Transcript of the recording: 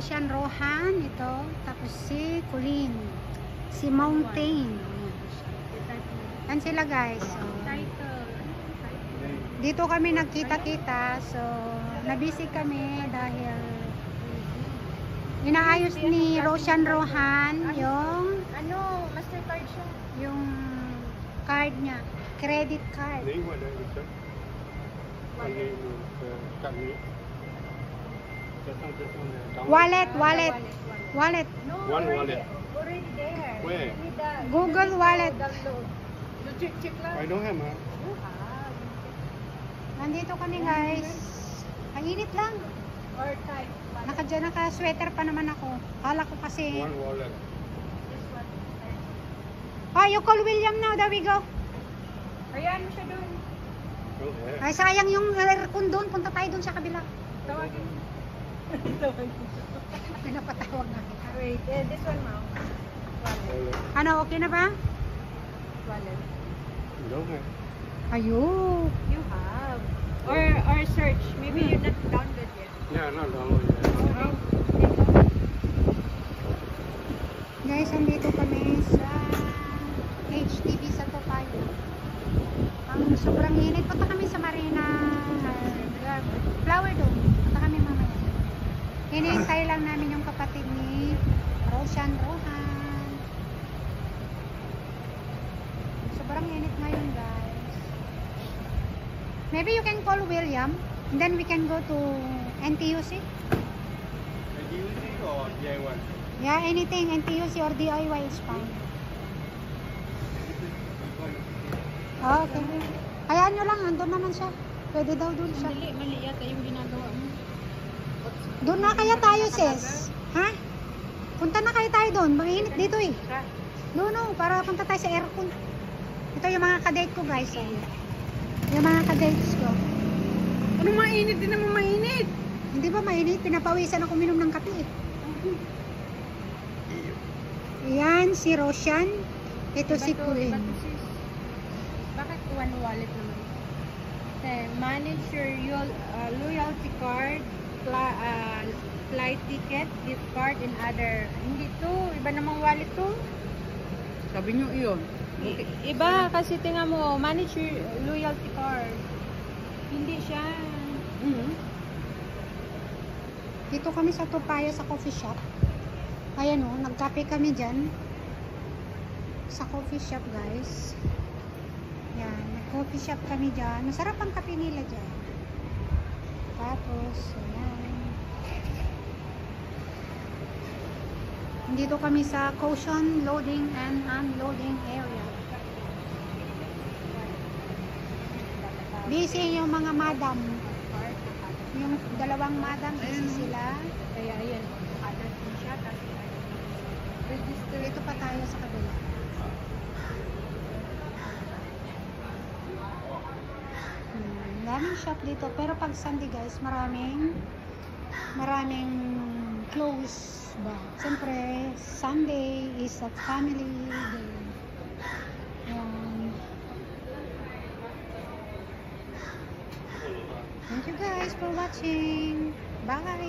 Roshan Rohan, ito. Tapos si Colleen. Si Mountain. Yan sila guys. So, dito kami nagkita-kita. So, nabisi kami dahil inaayos ni Roshan Rohan yung Mastercard siya. yung card niya. Credit card. Wallet. Wallet. No, One already, wallet. already there. Where? You need the Google Wallet. download. You check lang. I don't have, man. You have. Nandito kami guys. Ang init lang. Or type. Naka-sweater pa naman ako. Kala ko kasi. One wallet. This one. Oh, you call William now. There we go. Ayan mo siya doon. Okay. Ay, sayang yung aircon doon. Punta tayo doon sa kabila. Tawagin. Pinapatawag natin. Wait, this one, ma'am. Wallet. Ano, okay na ba? Wallet. Don't have. Ayun. You have. Or search. Maybe you're not download yet. Yeah, not download yet. Okay. Guys, andito kami sa HDB sa Topayo. Ang sobrang init. Punta kami sa Marina Flower Dome. Punta kami mamaya. Hinihintay lang namin yung kapatid ni Roshan Rohan. Sobrang init ngayon, guys. Maybe you can call William and then we can go to NTUC. DUC or DIY? Yeah, anything, NTUC or DIY is fine. Okay. Hayaan nyo lang, andun naman siya. Pwede daw dun siya. Mali yata yung ginagawa mo. Doon na kaya tayo, sis. Ha? Punta na kaya tayo doon. Mainit dito eh. No, para punta tayo sa aircon. Ito yung mga kadate ko, guys. Oh. Yung mga kadates ko. Ano mainit din naman mainit? Hindi ba mainit? Pinapawisan ako minom ng kape eh. Yan, si Roshan. Ito si Colleen. Bakit one wallet naman? Manage your loyalty card, flight ticket, gift card, and other. Hindi to. Iba namang wallet to. Sabi nyo iyon. Iba kasi tingnan mo, manage your loyalty card. Hindi siya. Dito kami sa Topayo sa coffee shop. Ayan o, nagkape kami dyan. Sa coffee shop, guys. Yan, nag-coffee shop kami dyan. Masarap ang kape nila dyan. Tapos, ayan. Dito kami sa caution loading and unloading area. Busy yung mga madam. Yung dalawang madam, busy sila. Kaya ayan, other din siya. Register. Dito pa tayo sa kabila. Daming shop dito. Pero pag Sunday, guys, maraming close ba. Siyempre, Sunday is a family day. Thank you guys for watching. Bye!